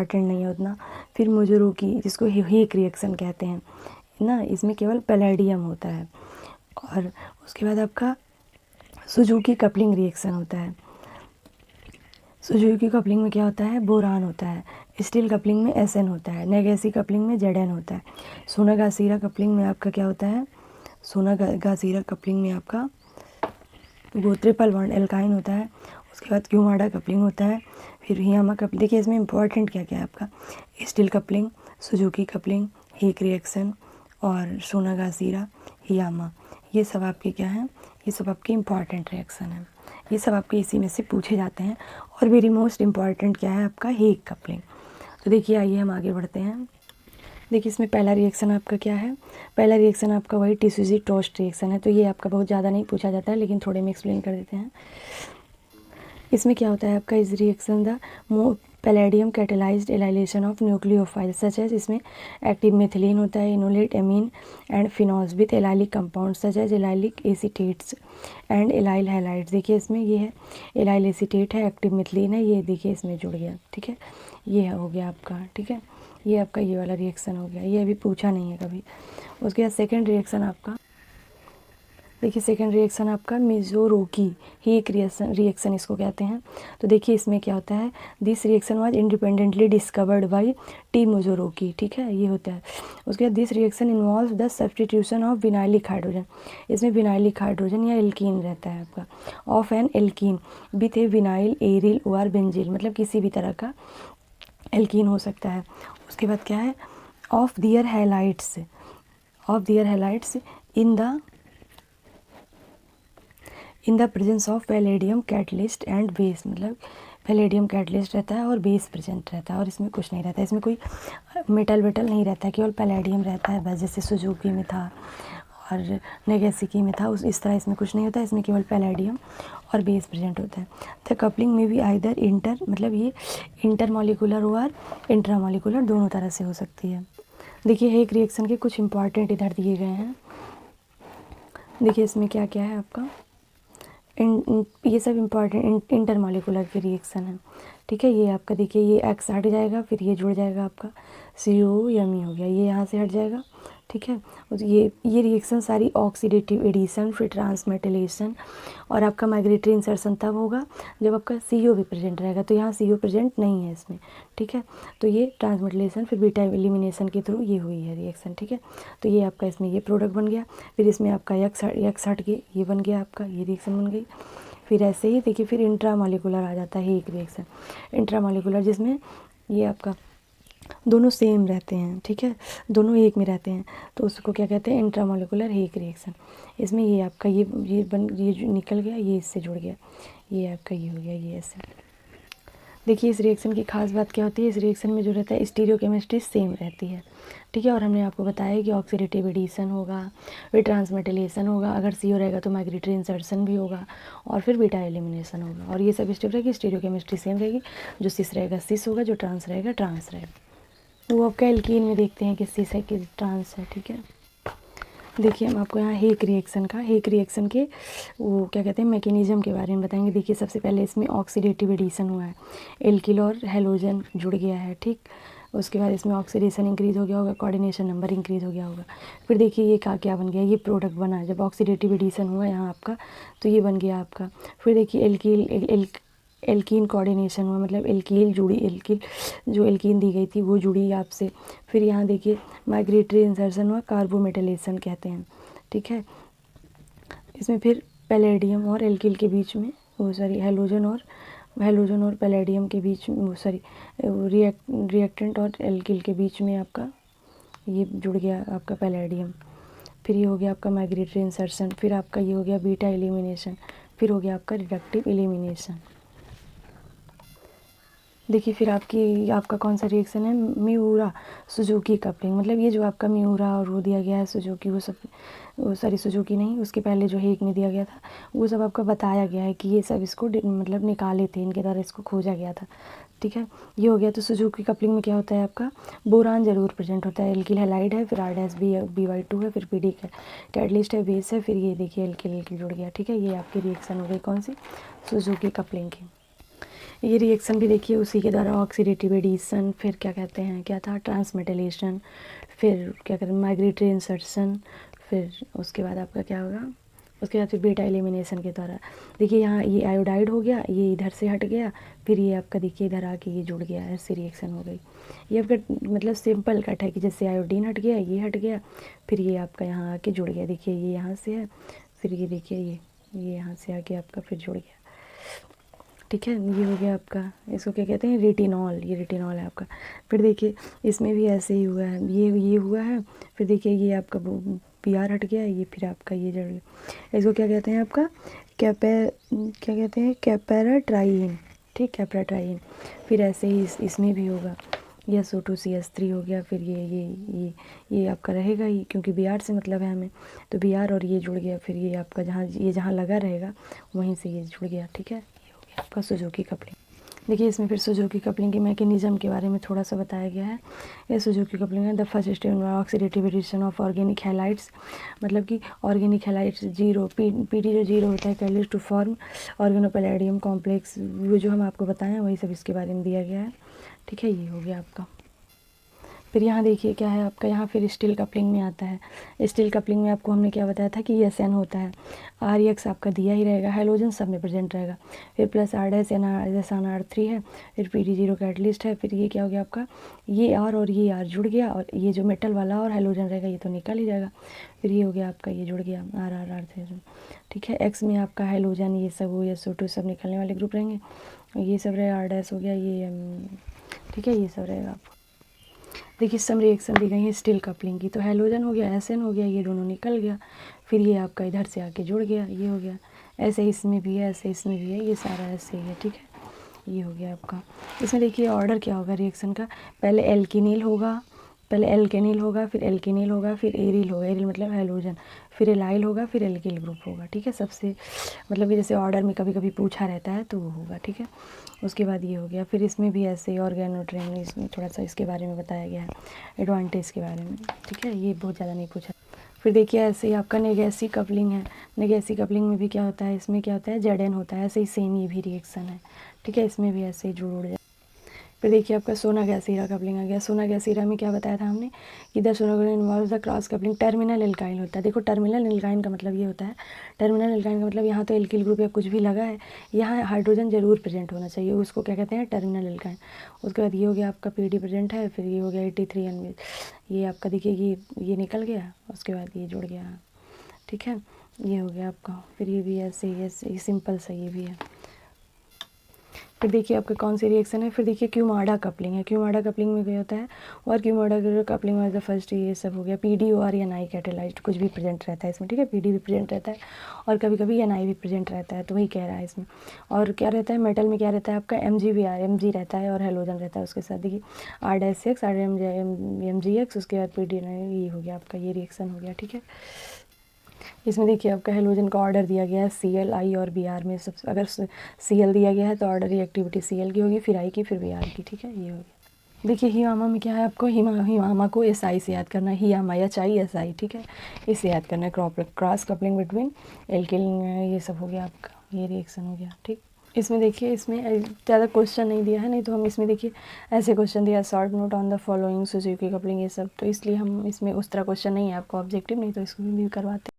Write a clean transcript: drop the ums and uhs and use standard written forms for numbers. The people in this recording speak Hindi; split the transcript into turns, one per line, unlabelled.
इम्पॉर्टेंट नहीं है उतना। फिर मोजोरोकी जिसको हेक रिएक्शन कहते हैं ना, इसमें केवल पैलेडियम होता है। और उसके बाद आपका सुजुकी कपलिंग रिएक्शन होता है। सुजुकी कपलिंग में क्या होता है, बोरान होता है। स्टील कपलिंग में एसएन होता है। नेगेसी कपलिंग में जेडएन होता है। सोनागासीरा कपलिंग में आपका क्या होता है, सोनागासीरा कपलिंग में आपका वो ट्रिपल बॉन्ड एल्काइन होता है। उसके बाद क्यूमाडा कपलिंग होता है। फिर हियामा कपलिंग। देखिए इसमें इंपॉर्टेंट क्या क्या है आपका, स्टील कपलिंग, सुजुकी कपलिंग, हेक रिएक्शन और सोनागासीरा, हियामा, ये सब आपके क्या हैं, ये सब आपके इम्पॉर्टेंट रिएक्शन हैं। ये सब आपके इसी में से पूछे जाते हैं। और वेरी मोस्ट इम्पॉर्टेंट क्या है आपका, हेक कपलिंग। तो देखिए आइए हम आगे बढ़ते हैं। देखिए इसमें पहला रिएक्शन आपका क्या है, पहला रिएक्शन आपका वही टिश्यूजी टोस्ट रिएक्शन है। तो ये आपका बहुत ज़्यादा नहीं पूछा जाता है, लेकिन थोड़े में एक्सप्लेन कर देते हैं। इसमें क्या होता है आपका, इस reaction the palladium catalysed allylation of nucleophile such as, इसमें एक्टिव मेथिलीन होता है, enolate amine and phenols with allylic compound such as allylic acetates and allyl halides. देखिए इसमें ये है एलाइल एसीटेट है, एक्टिव मेथिलीन है, ये देखिए इसमें जुड़ गया। ठीक है, ये हो गया आपका। ठीक है, ये आपका ये वाला रिएक्शन हो गया, ये अभी पूछा नहीं है कभी। उसके बाद सेकेंड रिएक्शन आपका, देखिए सेकेंड रिएक्शन आपका मिजोरोकी हेक रिएक्शन इसको कहते हैं। तो देखिए इसमें क्या होता है, this reaction was independently discovered by T Mizoroki. ठीक है, ये होता है। उसके बाद this reaction involve the substitution of vinylic hydrogen, इसमें विनाइलिक हाइड्रोजन या एल्कीन रहता है आपका, of an alkene with a vinyl aryl और बेंजील, मतलब किसी भी तरह का एल्कीन हो सकता है। उसके बाद क्या है, of their halides, of their halides in the presence of palladium catalyst and base, मतलब पैलेडियम कैटलिस्ट रहता है और बेस प्रेजेंट रहता है। और इसमें कुछ नहीं रहता है, इसमें कोई मेटल वेटल नहीं रहता है, केवल पैलेडियम रहता है बस, जैसे सुजुकी में था और नेगेसिकी में था उस इस तरह इसमें कुछ नहीं होता है। इसमें केवल पैलेडियम और बेस प्रेजेंट होता है। द कपलिंग में भी आइदर इंटर, मतलब ये इंटरमॉलिकुलर और इंट्रामॉलिकुलर दोनों तरह से हो सकती है। देखिए हेक रिएक्शन के कुछ इंपॉर्टेंट इधर दिए गए हैं। देखिए इसमें क्या क्या है आपका, ये सब इम्पॉर्टेंट इंटरमॉलिकुलर के रिएक्शन है। ठीक है, ये आपका देखिए ये एक्स हट जाएगा, फिर ये जुड़ जाएगा आपका COMe हो गया, ये यहाँ से हट जाएगा। ठीक है, और ये रिएक्शन सारी ऑक्सीडेटिव एडिशन, फिर ट्रांसमेटिलेशन और आपका माइग्रेटरी इंसर्शन तब होगा जब आपका CO भी प्रेजेंट रहेगा। तो यहाँ CO प्रेजेंट नहीं है इसमें। ठीक है, तो ये ट्रांसमेटिलेशन फिर बीटा एलिमिनेशन के थ्रू ये हुई है रिएक्शन। ठीक है, तो ये आपका इसमें ये प्रोडक्ट बन गया, फिर इसमें आपका यक्स हट के ये बन गया आपका, ये रिएक्शन बन गई। फिर ऐसे ही देखिए फिर इंट्रामॉलिकुलर आ जाता है एक रिएक्शन, इंट्रामॉलिकुलर जिसमें ये आपका दोनों सेम रहते हैं। ठीक है, दोनों एक में रहते हैं, तो उसको क्या कहते हैं, इंट्रामॉलिकुलर हेक रिएक्शन। इसमें ये आपका ये जो निकल गया, ये इससे जुड़ गया, ये आपका ये हो गया, ये ऐसे। देखिए इस रिएक्शन की खास बात क्या होती है, इस रिएक्शन में जो रहता है स्टीरियोकेमिस्ट्री सेम रहती है। ठीक है, और हमने आपको बताया कि ऑक्सीडेटिव एडिशन होगा, फिर ट्रांसमेटिलेशन होगा, अगर CO रहेगा तो माइग्रेटरी इंसर्शन भी होगा, और फिर बीटा एलिमिनेशन होगा। और ये सब स्टेप रहेगी, स्टीरियोकेमिस्ट्री सेम रहेगी, जो सिस रहेगा सिस होगा, जो ट्रांस रहेगा ट्रांस रहेगा। वो आपका एल्कीन में देखते हैं कि सिस है कि ट्रांस है। ठीक है, देखिए हम आपको यहाँ हेक रिएक्शन के वो क्या कहते हैं मैकेनिज्म के बारे में बताएंगे। देखिए सबसे पहले इसमें ऑक्सीडेटिव एडिशन हुआ है, एल्किल और हेलोजन जुड़ गया है। ठीक, उसके बाद इसमें ऑक्सीडेशन इंक्रीज़ हो गया होगा, कोऑर्डिनेशन नंबर इंक्रीज़ हो गया होगा। फिर देखिए ये क्या बन गया, ये प्रोडक्ट बना जब ऑक्सीडेटिव एडिशन हुआ यहाँ आपका, तो ये बन गया आपका। फिर देखिए एल्कीन कोऑर्डिनेशन हुआ, मतलब एल्कील जुड़ी, जो एल्कीन दी गई थी वो जुड़ी आपसे। फिर यहाँ देखिए माइग्रेटरी इंसर्शन हुआ, कार्बोमेटाइलेशन कहते हैं। ठीक है, इसमें फिर पैलेडियम और एल्किल के बीच में वो सॉरी हैलोजन और पैलेडियम के बीच में वो सॉरी रिएक्टेंट और एल्किल के बीच में आपका ये जुड़ गया आपका पैलेडियम। फिर ये हो गया आपका माइग्रेटरी इंसर्शन, फिर आपका ये हो गया बीटा एलिमिनेशन, फिर हो गया आपका रिडक्टिव एलिमिनेशन। देखिए फिर आपका कौन सा रिएक्शन है, मिउरा सुजुकी कपलिंग, मतलब ये जो आपका मिउरा और वो दिया गया है सुजुकी, वो सॉरी सुजुकी नहीं, उसके पहले जो हेक में दिया गया था वो सब आपका बताया गया है कि ये सब इसको मतलब निकाले थे, इनके द्वारा इसको खोजा गया था। ठीक है, ये हो गया। तो सुजुकी कपलिंग में क्या होता है आपका, बोरान जरूर प्रेजेंट होता है, एल्किल हैलाइड है, फिर R-BY2 है, फिर PD कैटलिस्ट है, बेस है, फिर ये देखिए एल्किल जुड़ गया। ठीक है, ये आपकी रिएक्शन हो गई कौन सी, सुजुकी कपलिंग की। ये रिएक्शन भी देखिए उसी के द्वारा ऑक्सीडेटिव एडिशन, फिर क्या कहते हैं, क्या था, ट्रांसमेटाइलेशन, फिर क्या कहते हैं माइग्रेटरी इंसर्शन, फिर उसके बाद आपका क्या होगा, उसके बाद फिर बीटा एलिमिनेशन के द्वारा। देखिए यहाँ ये आयोडाइड हो गया, ये इधर से हट गया, फिर ये आपका देखिए इधर आके ये जुड़ गया, ऐसी रिएक्शन हो गई। ये आपका मतलब सिंपल कट है कि जैसे आयोडीन हट गया, ये हट गया, फिर ये आपका यहाँ आके जुड़ गया। देखिए ये यहाँ से है, फिर ये देखिए ये यहाँ से आके आपका फिर जुड़ गया। ठीक है, ये हो गया आपका, इसको क्या कहते हैं, रेटिनॉल, ये रेटिनॉल है आपका। फिर देखिए इसमें भी ऐसे ही हुआ है, ये हुआ है, फिर देखिए ये आपका PR हट गया, ये फिर आपका ये जड़ गया। इसको क्या कहते हैं आपका क्या कहते हैं, कैपेराट्राइन। ठीक, कैपेराट्राइन। फिर ऐसे ही इसमें भी होगा, SO2CH3 हो गया, फिर ये आपका रहेगा ही, क्योंकि Br से मतलब है हमें, तो Br और ये जुड़ गया, फिर ये आपका जहाँ लगा रहेगा वहीं से ये जुड़ गया। ठीक है, आपका सुजुकी कपलिंग। देखिए इसमें फिर सुजुकी कपलिंग के मैकेनिज्म के बारे में थोड़ा सा बताया गया है। ये सुजुकी कपलिंग है, the first step oxidative addition of organic halides, मतलब कि ऑर्गेनिक हैलाइड्स जीरो PD जो जीरो होता है catalyst to form organopalladium complex, वो जो हम आपको बताएं वही सब इसके बारे में दिया गया है। ठीक है, ये हो गया आपका। फिर यहाँ देखिए क्या है आपका, यहाँ फिर स्टील कपलिंग में आता है। स्टील कपलिंग में आपको हमने क्या बताया था कि SN होता है, RX आपका दिया ही रहेगा, हाइड्रोजन सब में प्रेजेंट रहेगा, फिर प्लस R डैश NR3 है, फिर PD0 कैटलिस्ट है, फिर ये क्या हो गया आपका, ये R और ये R जुड़ गया, और ये जो मेटल वाला और हाइड्रोजन रहेगा ये तो निकल ही जाएगा, फिर ये हो गया आपका, ये जुड़ गया R। ठीक है, X में आपका हाइड्रोजन ये सब हो, SO2 सब निकलने वाले ग्रुप रहेंगे, ये सब रहेगा, R डैश हो गया ये, ठीक है, ये सब रहेगा आपको। देखिए सम रिएक्शन दी गई है स्टील कपलिंग की, तो हैलोजन हो गया, SN हो गया, ये दोनों निकल गया, फिर ये आपका इधर से आके जुड़ गया, ये हो गया। ऐसे इसमें भी है, ऐसे इसमें भी है, ये सारा ऐसे ही है। ठीक है, ये हो गया आपका। इसमें देखिए ऑर्डर क्या होगा रिएक्शन का, पहले एल्केनिल होगा, फिर एल्केनिल होगा, फिर एरिल होगा, एरिल मतलब हैलोजन, फिर एलाइल होगा, फिर एल्किल ग्रुप होगा। ठीक है, सबसे मतलब कि जैसे ऑर्डर में कभी कभी पूछा रहता है तो वो होगा। ठीक है, उसके बाद ये हो गया, फिर इसमें भी ऐसे ही ऑर्गेनोट्रेन, इसमें थोड़ा सा इसके बारे में बताया गया है, एडवांटेज के बारे में। ठीक है, ये बहुत ज़्यादा नहीं पूछा। फिर देखिए ऐसे ही आपका नेगेसी कपलिंग है, नेगेसी कपलिंग में भी क्या होता है, इसमें क्या होता है, ZN होता है, ऐसे ही सेम ये भी रिएक्शन है। ठीक है, इसमें भी ऐसे ही जुड़ जाए। फिर देखिए आपका सोना गैस हीरा कपलिंग आ गया। सोना गैस हीरा में क्या बताया था हमने कि द सोना involve the cross coupling terminal alkyl होता है। देखो टर्मिनल एल्काइन का मतलब ये होता है, टर्मिनल एल्काइन का मतलब यहाँ तो एल्किल ग्रुप या कुछ भी लगा है, यहाँ हाइड्रोजन जरूर प्रेजेंट होना चाहिए, उसको क्या कहते हैं, टर्मिनल एल्काइन। उसके बाद ये हो गया आपका PD प्रेजेंट है, फिर ये हो गया 83N, ये आपका देखिए ये निकल गया, उसके बाद ये जुड़ गया। ठीक है, ये हो गया आपका। फिर ये भी ऐसे ही सिंपल सा ये भी है। फिर देखिए आपका कौन सी रिएक्शन है, फिर देखिए क्यूमाडा कपलिंग है। क्यूमाडा कपलिंग में क्या होता है, और क्यूमाडा कपलिंग में द फर्स्ट ये सब हो गया, PD और NI कैटेलाइज्ड कुछ भी प्रेजेंट रहता है इसमें। ठीक है, PD भी प्रेजेंट रहता है और कभी कभी NI भी प्रेजेंट रहता है, तो वही कह रहा है इसमें। और क्या रहता है मेटल में, क्या रहता है आपका Mg रहता है और हेलोजन रहता है उसके साथ। देखिए R-6 Mgx, उसके बाद PD ये हो गया आपका, ये रिएक्शन हो गया। ठीक है, इसमें देखिए आपका हेलोजन का ऑर्डर दिया गया है Cl, I और Br में। सब अगर Cl दिया गया है तो ऑर्डर रिएक्टिविटी Cl की होगी, फिर I की, फिर Br की। ठीक है, ये हो गया। देखिए हिमामा में क्या है, आपको हिमामा को SI से याद करना है, हियामा HI। ठीक है, इसे याद करना है, क्रॉस कपलिंग बिटवीन एल्किल, ये सब हो गया आपका, ये रिएक्शन हो गया। ठीक, इसमें देखिए इसमें ज़्यादा क्वेश्चन नहीं दिया है, नहीं तो हम इसमें देखिए ऐसे क्वेश्चन दिया, short note on the following Suzuki coupling, ये सब, तो इसलिए हम इसमें उस तरह क्वेश्चन नहीं है आपको ऑब्जेक्टिव, नहीं तो इसको भी करवाते।